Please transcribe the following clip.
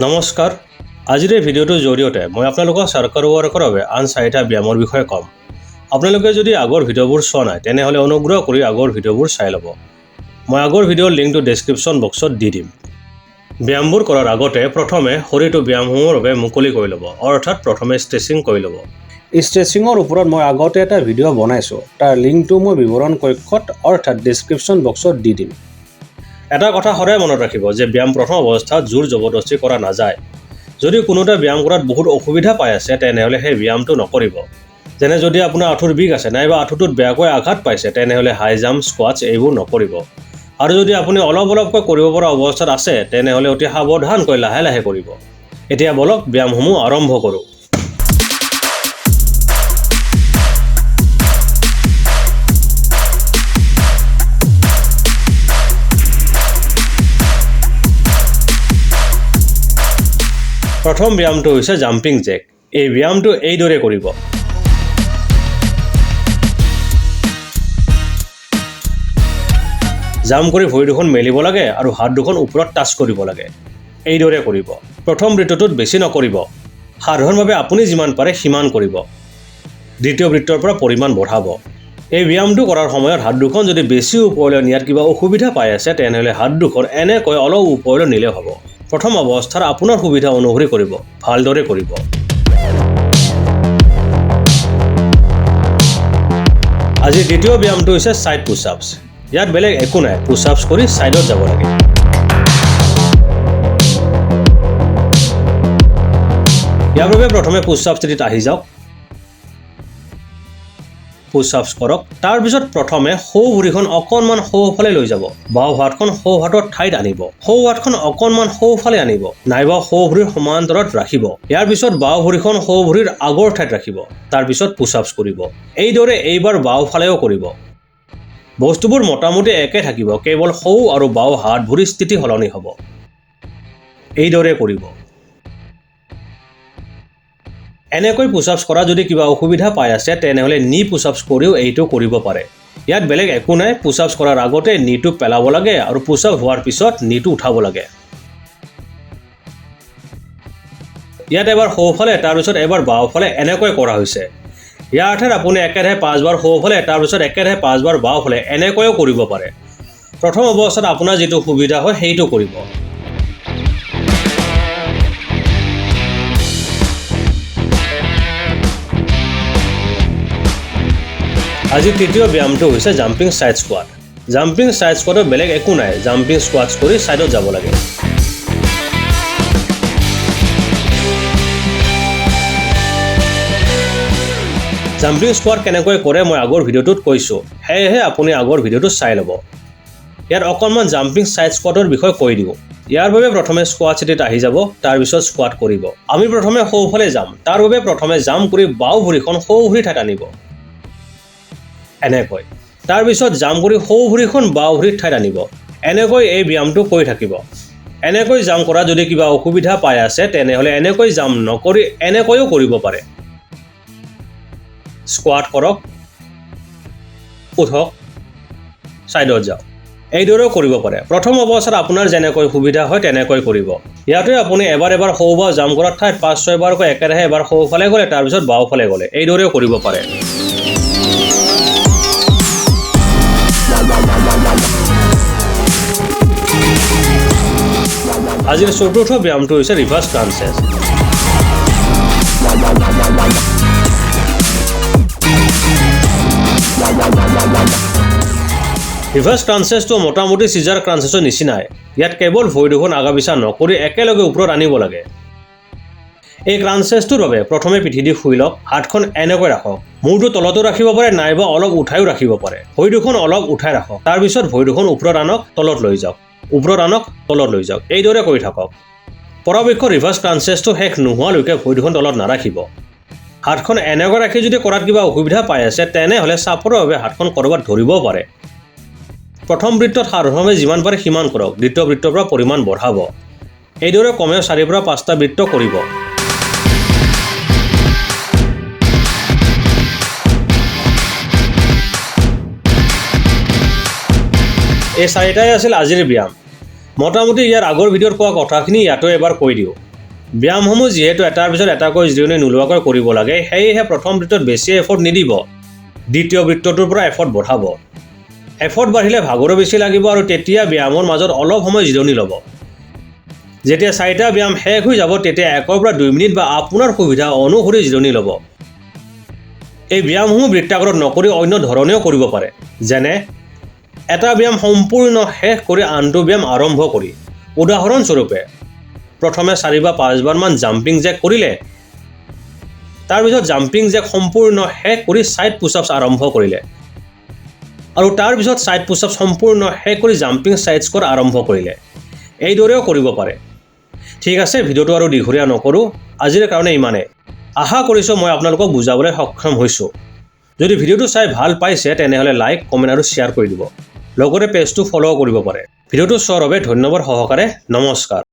নমস্কাৰ আজিৰ এই ভিডিঅ'টোৰ জৰিয়তে মই আপোনালোকক চৰকাৰী ৱৰ্কৰ বাবে আন 4টা ব্যায়ামৰ বিষয়ে ক'ম। আপোনালোকে যদি আগৰ ভিডিঅ'বোৰ চোৱা নাই তেনেহ'লে অনুগ্ৰহ কৰি আগৰ ভিডিঅ'বোৰ চাই ল'ব। মই আগৰ ভিডিঅ'ৰ লিংকটো ডেছক্ৰিপশ্যন বক্সত দি দিম। ব্যায়ামবোৰ কৰাৰ আগতে প্ৰথমে শৰীৰটো ব্যায়ামসমূহৰ বাবে মুকলি কৰি ল'ব, অৰ্থাৎ প্ৰথমে ষ্ট্ৰেচিং কৰি ল'ব। ষ্ট্ৰেচিঙৰ ওপৰত মই আগতে এটা ভিডিঅ' বনাইছোঁ, তাৰ লিংকটো মই বিৱৰণ কক্ষত অৰ্থাৎ ডেছক্ৰিপশ্যন বক্সত দি দিম। এটা কথা সদায় মনত ৰাখিব যে ব্যায়াম প্ৰথম অৱস্থাত জোৰ জবৰদস্তি কৰা নাযায়। যদি কোনোটা ব্যায়াম কৰাত বহুত অসুবিধা পাই আছে তেনেহ'লে সেই ব্যায়ামটো নকৰিব। যেনে যদি আপোনাৰ আঁঠুৰ বিষ আছে নাইবা আঁঠুটোত বেয়াকৈ আঘাত পাইছে তেনেহ'লে হাই জাম্প, স্কোৱাটছ এইবোৰ নকৰিব। আৰু যদি আপুনি অলপকৈ কৰিব পৰা অৱস্থাত আছে তেনেহ'লে অতি সাৱধানকৈ লাহে লাহে কৰিব। এতিয়া বলক ব্যায়ামসমূহ আৰম্ভ কৰোঁ। প্ৰথম ব্যায়ামটো হৈছে জাম্পিং জেক। এই ব্যায়ামটো এইদৰে কৰিব। জাম্প কৰি ভৰি দুখন মেলিব লাগে আৰু হাত দুখন ওপৰত টাচ কৰিব লাগে। এইদৰে কৰিব। প্ৰথম বৃত্তটোত বেছি নকৰিব। সাধাৰণভাৱে আপুনি যিমান পাৰে সিমান কৰিব। দ্বিতীয় বৃত্তৰ পৰা পৰিমাণ বঢ়াব। এই ব্যায়ামটো কৰাৰ সময়ত হাত দুখন যদি বেছি ওপৰলৈ নিয়াত কিবা অসুবিধা পাই আছে তেনেহ'লে হাত দুখন এনেকৈ অলপ ওপৰলৈ নিলে হ'ব। প্ৰথম অৱস্থাৰ আপোনাৰ সুবিধা অনুসৰি কৰিব, ভালদৰে কৰিব। আজি দ্বিতীয় ব্যায়ামটো হৈছে ছাইড পুছ-আপছ। ইয়াত বেলেগ একো নাই, পুছ-আপছ কৰি ছাইডত যাব লাগে। ইয়াৰ বাবে প্ৰথমে পুছ-আপ স্থিতিত আহি যাওক। পুছ-আপছ কৰক। তাৰপিছত প্ৰথমে সোঁ ভৰিখন অকণমান সোঁফালে লৈ যাব। বাওঁ হাতখন সোঁ হাতৰ ঠাইত আনিব। সোঁ হাতখন অকণমান সোঁফালে আনিব, নাইবা সোঁ ভৰিৰ সমান্তৰত ৰাখিব। ইয়াৰ পিছত বাওঁ ভৰিখন সোঁ ভৰিৰ আগৰ ঠাইত ৰাখিব। তাৰপিছত পুছ-আপছ কৰিব। এইদৰে এইবাৰ বাওঁফালেও কৰিব। বস্তুবোৰ মোটামুটি একে থাকিব, কেৱল সোঁ আৰু বাওঁ হাত ভৰিৰ স্থিতি সলনি হ'ব। এইদৰে কৰিব। এনেকৈ পুছ-আপছ কৰা যদি কিবা অসুবিধা পাই আছে তেনেহ'লে নি পুছ-আপছ কৰিও এইটো কৰিব পাৰে। ইয়াত বেলেগ একো নাই, পুছ-আপছ কৰাৰ আগতে নিটো পেলাব লাগে আৰু পুছ-আপ হোৱাৰ পিছত নিটো উঠাব লাগে। ইয়াত এবাৰ সোঁফালে তাৰপিছত এবাৰ বাওঁফালে এনেকৈ কৰা হৈছে। ইয়াৰ অৰ্থত আপুনি একেৰাহে 5 বাৰ সোঁফালে তাৰপিছত একেৰাহে 5 বাৰ বাওঁফালে এনেকৈও কৰিব পাৰে। প্ৰথম অৱস্থাত আপোনাৰ যিটো সুবিধা হয় সেইটো কৰিব। আজি তৃতীয় ব্যায়ামটো হৈছে jumping side squat. Jumping side স্কোৱাটত বেলেগ একো নাই, জাম্পিং স্কোৱাটছ কৰি ছাইডত যাব লাগে। জাম্পিং স্কোৱাট কেনেকৈ কৰে মই আগৰ ভিডিঅ'টোত কৈছোঁ, সেয়েহে আপুনি আগৰ ভিডিঅ'টো চাই ল'ব। ইয়াত অকণমান জাম্পিং ছাইড স্কোৱাটৰ বিষয়ে কৈ দিওঁ। ইয়াৰ বাবে প্ৰথমে স্কোৱাট স্থিতিত আহি যাব, তাৰপিছত স্কোৱাট কৰিব। আমি প্ৰথমে সোঁফালে যাম, তাৰ বাবে প্ৰথমে জাম্প কৰি বাওঁ ভৰিখন সোঁ ভৰিৰ ঠাইত আনিব। এনেকৈ। তাৰপিছত জাম্প কৰি সোঁ ভৰিখন বাওঁ ভৰিৰ ঠাইত আনিব। এনেকৈ এই ব্যায়ামটো কৰি থাকিব। এনেকৈ জাম্প কৰা যদি কিবা অসুবিধা পাই আছে তেনেহ'লে এনেকৈ জাম্প নকৰি এনেকৈও কৰিব পাৰে। স্কোৱাট কৰক, উঠক, ছাইডত যাওক। এইদৰেও কৰিব পাৰে। প্ৰথম অৱস্থাত আপোনাৰ যেনেকৈ সুবিধা হয় তেনেকৈ কৰিব। ইয়াতে আপুনি এবাৰ সোঁ বাওঁ জাম্প কৰাৰ ঠাইত 5-6 বাৰকৈ একেৰাহে এবাৰ সোঁফালে গ'লে তাৰপিছত বাওঁফালে গ'লে এইদৰেও কৰিব পাৰে। আজিৰ চতুৰ্থ ব্যায়ামটো হৈছে ৰিভাৰ্ছ ক্ৰাঞ্চেছ। ৰিভাৰ্ছ ক্ৰাঞ্চেছটো মোটামুটি চিজাৰ ক্ৰাঞ্চেছৰ নিচিনাই। ইয়াত কেৱল ভৰি দুখন আগা পিছা নকৰি একেলগে ওপৰত আনিব লাগে। এই ক্ৰাঞ্চেছটোৰ বাবে প্ৰথমে পিঠি দি শুই লওক, হাতখন এনেকৈ ৰাখক। মূৰটো তলতো ৰাখিব পাৰে নাইবা অলপ উঠাইও ৰাখিব পাৰে। ভৰি দুখন অলপ উঠাই ৰাখক। তাৰপিছত ভৰি দুখন ওপৰত আনক, তলত লৈ যাওক, ওপৰত আনক, তলত লৈ যাওক। এইদৰে কৰি থাকক। পৰাপক্ষত ৰিভাৰ্ছ ক্ৰাঞ্চেছটো শেষ নোহোৱালৈকে ভৰি দুখন তলত নাৰাখিব। হাতখন এনেকৈ ৰাখি যদি কৰাত কিবা অসুবিধা পাই আছে তেনেহ'লে চাপৰৰ বাবে হাতখন ক'ৰবাত ধৰিবও পাৰে। প্ৰথম বৃত্তত সাধাৰণভাৱে যিমান পাৰে সিমান কৰক, দ্বিতীয় বৃত্তৰ পৰা পৰিমাণ বঢ়াব। এইদৰে কমেও 4 পৰা 5টা বৃত্ত কৰিব। এই 4টাই আছিল আজিৰ ব্যায়াম। মোটামুটি ইয়াৰ আগৰ ভিডিঅ'ত কোৱা কথাখিনি ইয়াতো এবাৰ কৈ দিওঁ। ব্যায়ামসমূহ যিহেতু এটাৰ পিছত এটাকৈ জিৰণি নোলোৱাকৈ কৰিব লাগে, সেয়েহে প্ৰথম বৃত্তত বেছি এফৰ্ট নিদিব, দ্বিতীয় বৃত্তটোৰ পৰা এফৰ্ট বঢ়াব। এফৰ্ট বাঢ়িলে ভাগৰো বেছি লাগিব আৰু তেতিয়া ব্যায়ামৰ মাজত অলপ সময় জিৰণি ল'ব। যেতিয়া 4টা ব্যায়াম শেষ হৈ যাব, তেতিয়া 1 পৰা 2 মিনিট বা আপোনাৰ সুবিধা অনুসৰি জিৰণি ল'ব। এই ব্যায়ামসমূহ বৃত্তাকাৰত নকৰি অন্য ধৰণেও কৰিব পাৰে, যেনে এটা ব্যায়াম সম্পূৰ্ণ শেষ কৰি আনটো ব্যায়াম আৰম্ভ কৰি। উদাহৰণস্বৰূপে, প্ৰথমে 4 বা 5 বাৰমান জাম্পিং জেক কৰিলে, তাৰপিছত জাম্পিং জেক সম্পূৰ্ণ শেষ কৰি ছাইড পুছ-আপছ আৰম্ভ কৰিলে, আৰু তাৰপিছত ছাইড পুছ-আপছ সম্পূৰ্ণ শেষ কৰি জাম্পিং ছাইড স্কোৱাট আৰম্ভ কৰিলে। এইদৰেও কৰিব পাৰে। ঠিক আছে, ভিডিঅ'টো আৰু দীঘলীয়া নকৰোঁ, আজিৰ কাৰণে ইমানেই। আশা কৰিছোঁ মই আপোনালোকক বুজাবলৈ সক্ষম হৈছোঁ। যদি ভিডিঅ'টো চাই ভাল পাইছে তেনেহ'লে লাইক, কমেণ্ট আৰু শ্বেয়াৰ কৰি দিব। লগতে পেজটো ফ'ল' কৰিব পাৰে। ভিডিঅ'টো চোৱাৰ বাবে ধন্যবাদ সহকাৰে নমস্কাৰ।